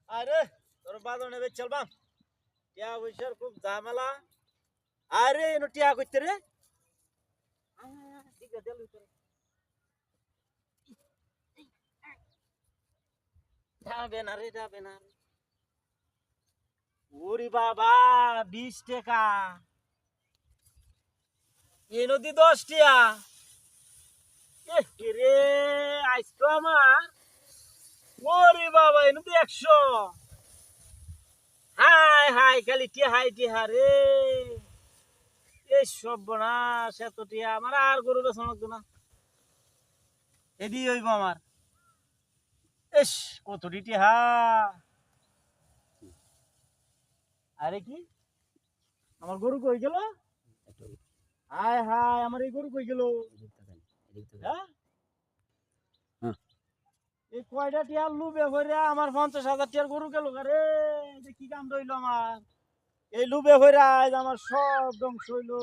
আরে তোর বাজার নেবে চলবাম টিয়া পয়সার খুব ঝামেলা। আরে এনো টিয়া কইতে রে ঠিক আছে যাবে না রে যাবে না রে। ওরে বাবা 20 টাকা এ নদী 10 টিয়া রে আইস তো আমার। ওরে বাবা এ নদী 100। হাই হাই খালি টিহা রে এই সর্বনাশ এত টিয়া আমার আর গরু বেচন লাগতো না এদি হইব আমার। এস কতটি টিহা। আরে কি আমার গরু কই গেল? হাই হাই আমার এই গরু কই গেল? হ্যাঁ এই কয়টা টিয়ার লুবে ভরে আমার 50,000 টিয়ার গরু গেল রে। কি কাম রইল আমার এই লুবে ভরে আজ আমার সব ধ্বংস হইলো।